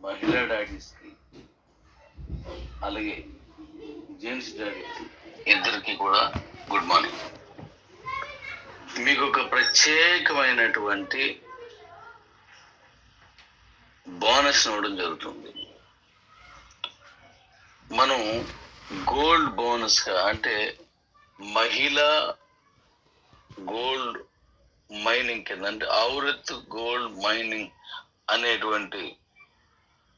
మహిళా డాడీస్కి అలాగే gents daddy's ఇద్దరికి కూడా గుడ్ మార్నింగ్. మీకు ఒక ప్రత్యేకమైనటువంటి బోనస్ ఇవ్వడం జరుగుతుంది. మనం గోల్డ్ బోనస్ గా అంటే మహిళా గోల్డ్ మైనింగ్ కింద అంటే ఔరత్ గోల్డ్ మైనింగ్ అనేటువంటి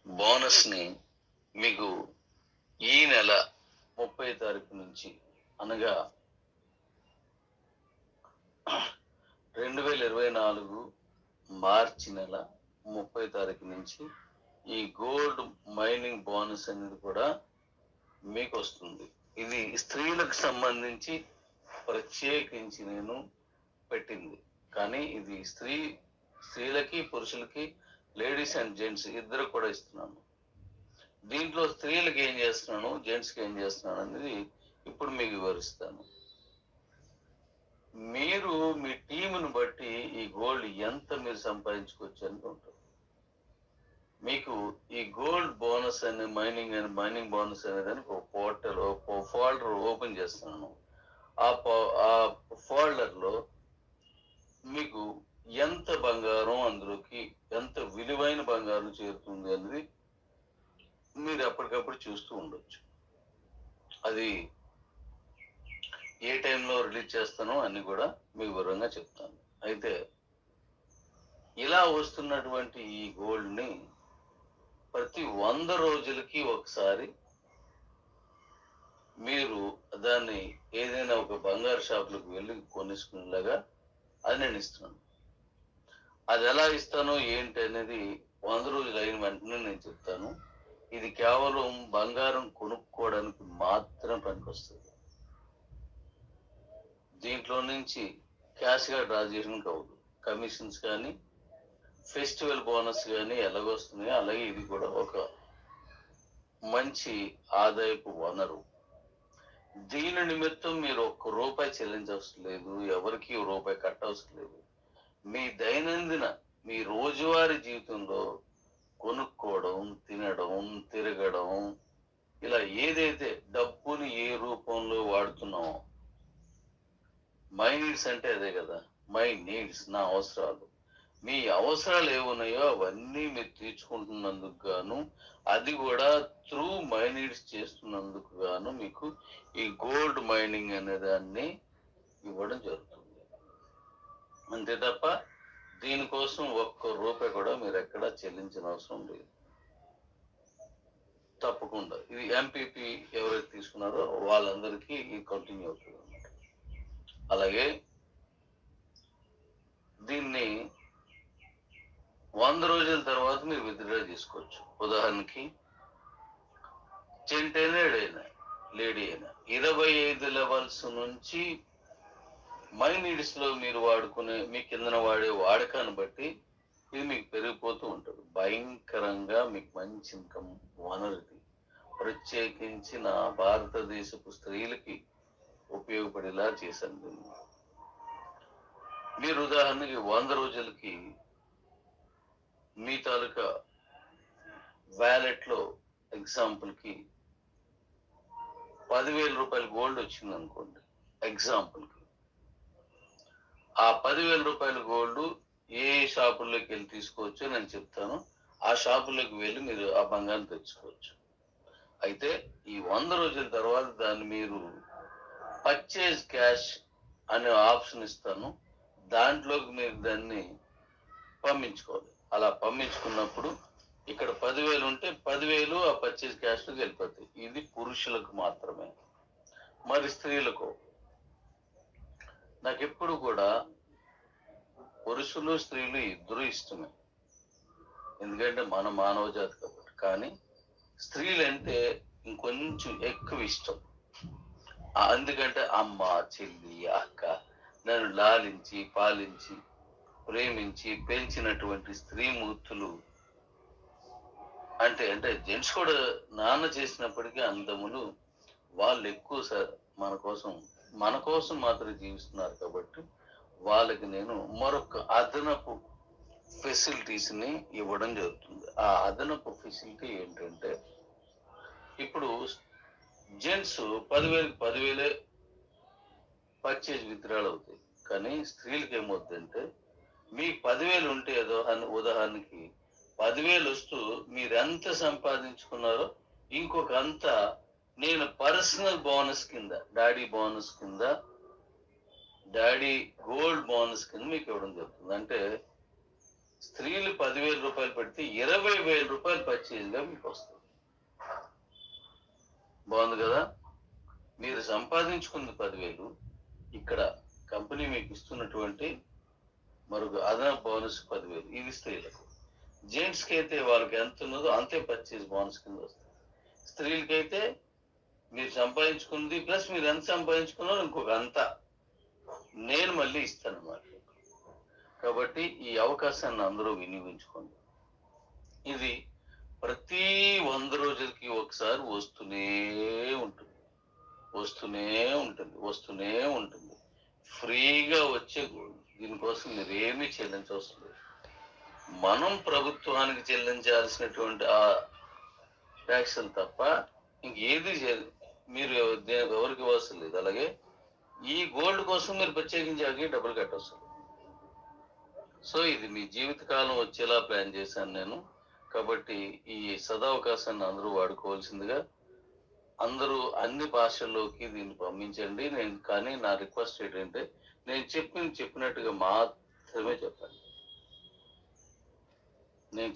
బోనస్ ని మీకు ఈ నెల 30 తారీఖు నుంచి అనగా 2024 మార్చి నెల 30 తారీఖు నుంచి ఈ గోల్డ్ మైనింగ్ బోనస్ అనేది కూడా మీకు వస్తుంది. ఇది స్త్రీలకు సంబంధించి ప్రత్యేకించి నేను పెట్టింది, కానీ ఇది స్త్రీలకి పురుషులకి లేడీస్ అండ్ జెంట్స్ ఇద్దరు కూడా ఇస్తున్నాను. దీంట్లో స్త్రీలకు ఏం చేస్తున్నాను, జెంట్స్కి ఏం చేస్తున్నాను అనేది ఇప్పుడు మీకు వివరిస్తాను. మీరు మీ టీమును బట్టి ఈ గోల్డ్ ఎంత మీరు సంపాదించుకోవచ్చు అనుకుంటారు. మీకు ఈ గోల్డ్ బోనస్ అనే మైనింగ్ బోనస్ అనేది ఒక పోర్టల్ ఒక ఫోల్డర్ ఓపెన్ చేస్తున్నాను. ఆ ఫోల్డర్లో మీకు ఎంత బంగారం, అందులోకి ఎంత విలువైన బంగారం చేరుతుంది అనేది మీరు ఎప్పటికప్పుడు చూస్తూ ఉండొచ్చు. అది ఏ టైంలో రిలీజ్ చేస్తానో అన్ని కూడా మీకు వివరంగా చెప్తాను. అయితే ఇలా వస్తున్నటువంటి ఈ గోల్డ్ని ప్రతి 100 రోజులకి ఒకసారి మీరు దాన్ని ఏదైనా ఒక బంగారు షాపులకు వెళ్ళి కొనేసుకునేలాగా అది నేను ఇస్తున్నాను. అది ఎలా ఇస్తానో ఏంటి అనేది 100 రోజులు అయిన వెంటనే నేను చెప్తాను. ఇది కేవలం బంగారం కొనుక్కోవడానికి మాత్రం పనికొస్తుంది. దీంట్లో నుంచి క్యాష్గా డ్రా చేయడానికి అవ్వదు. కమిషన్స్ కానీ ఫెస్టివల్ బోనస్ కానీ ఎలాగొస్తున్నాయో అలాగే ఇది కూడా ఒక మంచి ఆదాయపు వనరు. దీని నిమిత్తం మీరు ₹1 చెల్లించవసరం లేదు, ఎవరికి రూపాయి కట్టవసరం లేదు. మీ దైనందిన మీ రోజువారీ జీవితంలో కొనుక్కోవడం, తినడం, తిరగడం, ఇలా ఏదైతే డబ్బుని ఏ రూపంలో వాడుతున్నామో, మై నీడ్స్ అంటే అదే కదా, మై నీడ్స్ నా అవసరాలు, మీ అవసరాలు ఏమున్నాయో అవన్నీ మీరు తీర్చుకుంటున్నందుకు గాను, అది కూడా త్రూ మై నీడ్స్ చేస్తున్నందుకు గాను మీకు ఈ గోల్డ్ మైనింగ్ అనే దాన్ని ఇవ్వడం జరుగుతుంది. అంతే తప్ప దీనికోసం ₹1 కూడా మీరు ఎక్కడా చెల్లించిన అవసరం లేదు. తప్పకుండా ఇది ఎంపీపీ ఎవరైతే తీసుకున్నారో వాళ్ళందరికీ ఇది కంటిన్యూ అవుతుంది అన్నమాట. అలాగే దీన్ని 100 రోజుల తర్వాత మీరు విత్డ్రా చేసుకోవచ్చు. ఉదాహరణకి జెంట్ అయినా లేడీ అయినా 25 లెవెల్స్ నుంచి మై నీడ్స్ లో మీరు వాడుకునే మీ కిందన వాడే వాడకాన్ని బట్టి ఇది మీకు పెరిగిపోతూ ఉంటుంది. భయంకరంగా మీకు మంచి ఇన్కమ్ వనరు ఇది. ప్రత్యేకించి నా భారతదేశపు స్త్రీలకి ఉపయోగపడేలా చేశాను దీన్ని. మీరు ఉదాహరణకి 100 రోజులకి మీ తాలూకా వ్యాలెట్ లో ఎగ్జాంపుల్కి ₹10,000 గోల్డ్ వచ్చింది అనుకోండి. ఎగ్జాంపుల్కి ఆ ₹10,000 గోల్డ్ ఏ షాపుల్లోకి వెళ్ళి తీసుకోవచ్చో నేను చెప్తాను. ఆ షాపుల్లోకి వెళ్ళి మీరు ఆ బంగారం తెచ్చుకోవచ్చు. అయితే ఈ 100 రోజుల తర్వాత దాన్ని మీరు పర్చేజ్ క్యాష్ అనే ఆప్షన్ ఇస్తాను. దాంట్లోకి మీరు దాన్ని పంపించుకోవాలి. అలా పంపించుకున్నప్పుడు ఇక్కడ 10,000 ఉంటే 10,000 ఆ పర్చేజ్ క్యాష్లోకి వెళ్ళిపోతాయి. ఇది పురుషులకు మాత్రమే. మరి స్త్రీలకు నాకు ఎప్పుడు కూడా పురుషులు స్త్రీలు ఇద్దరు ఇష్టమే, ఎందుకంటే మన మానవ జాతి కాబట్టి. కానీ స్త్రీలంటే ఇంకొంచెం ఎక్కువ ఇష్టం. ఎందుకంటే అమ్మ, చెల్లి, అక్క నన్ను లాలించి పాలించి ప్రేమించి పెంచినటువంటి స్త్రీమూర్తులు అంటే జెంట్స్ కూడా నాన్న చేసినప్పటికీ అందములు వాళ్ళు ఎక్కువ మన కోసం మాత్రం జీవిస్తున్నారు కాబట్టి వాళ్ళకి నేను మరొక అదనపు ఫెసిలిటీస్ ని ఇవ్వడం జరుగుతుంది. ఆ అదనపు ఫెసిలిటీ ఏంటంటే, ఇప్పుడు జెంట్స్ 10,000 పర్చేజ్ విత్డ్రాల్ అవుతాయి. కానీ స్త్రీలకు ఏమవుతుందంటే, మీకు 10,000 ఉంటే ఏదో ఉదాహరణకి 10,000 వస్తూ మీరెంత సంపాదించుకున్నారో ఇంకొక అంత నేను పర్సనల్ బోనస్ కింద, డాడీ బోనస్ కింద, డాడీ గోల్డ్ బోనస్ కింద మీకు ఇవ్వడం జరుగుతుంది. అంటే స్త్రీలు 10,000 రూపాయలు పెడితే 20,000 రూపాయలు పర్చేజ్ గా మీకు వస్తుంది. బాగుంది కదా? మీరు సంపాదించుకుంది 10,000, ఇక్కడ కంపెనీ మీకు ఇస్తున్నటువంటి మరొక అదనపు బోనస్ 10,000. ఇది స్త్రీలకు. జెంట్స్ కి అయితే వాళ్ళకి ఎంత ఉన్నదో అంతే పర్చేజ్ బోనస్ కింద వస్తుంది. స్త్రీలకైతే మీరు సంపాదించుకుంది ప్లస్ మీరు ఎంత సంపాదించుకున్నారో ఇంకొక అంత నేను మళ్ళీ ఇస్తాను అన్నమాట. కాబట్టి ఈ అవకాశాన్ని అందరూ వినియోగించుకోండి. ఇది ప్రతి 100 రోజులకి ఒకసారి వస్తూనే ఉంటుంది, వస్తూనే ఉంటుంది. ఫ్రీగా వచ్చే గోల్డ్. దీనికోసం మీరు ఏమీ చెల్లించవసరం లేదు. మనం ప్రభుత్వానికి చెల్లించాల్సినటువంటి ఆ ట్యాక్సులు తప్ప ఇంకేది మీరు ఎవరికి ఇవ్వాల్సిన లేదు. అలాగే ఈ గోల్డ్ కోసం మీరు ప్రత్యేకించి డబ్బులు కట్టవసరం. సో ఇది మీ జీవితకాలం వచ్చేలా ప్లాన్ చేశాను నేను. కాబట్టి ఈ సదవకాశాన్ని అందరూ వాడుకోవాల్సిందిగా, అందరూ అన్ని భాషల్లోకి దీన్ని పంపించండి. కానీ నా రిక్వెస్ట్ ఏంటంటే, నేను చెప్పినట్టుగా మాత్రమే చెప్పండి. నేను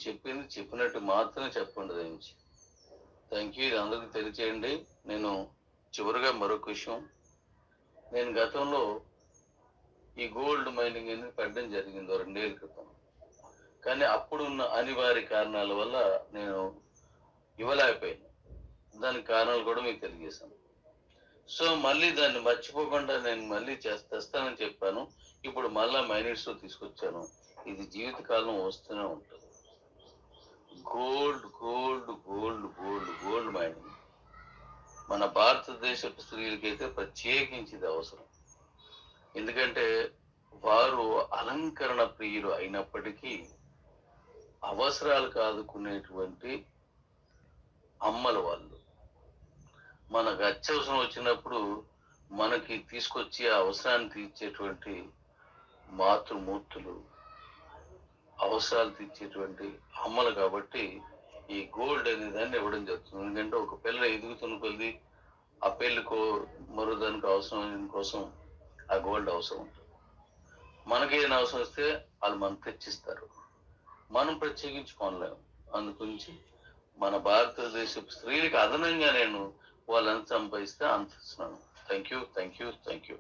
చెప్పినట్టు మాత్రమే చెప్పండి. దయించి థ్యాంక్ యూ. ఇది అందరికీ తెలియచేయండి. నేను చివరిగా మరొక విషయం, నేను గతంలో ఈ గోల్డ్ మైనింగ్ అనేది పెట్టడం జరిగింది 2 ఏళ్ల క్రితం. కానీ అప్పుడున్న అనివార్య కారణాల వల్ల నేను ఇవ్వలేకపోయాను. దానికి కారణాలు కూడా మీకు తెలియజేశాను. సో మళ్ళీ దాన్ని మర్చిపోకుండా నేను మళ్ళీ తెస్తానని చెప్పాను. ఇప్పుడు మళ్ళా మైనర్స్ తీసుకొచ్చాను. ఇది జీవితకాలం వస్తూనే ఉంటుంది. Gold gold gold gold gold mining మన భారతదేశ స్త్రీలకైతే ప్రత్యేకించి ఇది అవసరం. ఎందుకంటే వారు అలంకరణ ప్రియులు అయినప్పటికీ అవసరాలకు ఆదుకునేటువంటి అమ్మలు వాళ్ళు. మనకు అత్యవసరం వచ్చినప్పుడు మనకి తీసుకొచ్చి ఆ అవసరాన్ని తీర్చేటువంటి మాతృమూర్తులు, అవసరాలు తీర్చేటువంటి అమ్మలు. కాబట్టి ఈ గోల్డ్ అనే దాన్ని ఇవ్వడం జరుగుతుంది. ఎందుకంటే ఒక పిల్ల ఎదుగుతున్న కొద్ది ఆ పెళ్ళికో మరో దానికి అవసరం కోసం ఆ గోల్డ్ అవసరం ఉంటుంది. మనకేదైనా అవసరం వస్తే వాళ్ళు మనకు తెచ్చిస్తారు. మనం ప్రత్యేకించుకోలేము. అందుగురించి మన భారతదేశ స్త్రీలకు అదనంగా నేను వాళ్ళంత సంపాదిస్తే అంత ఇస్తున్నాను. Thank you.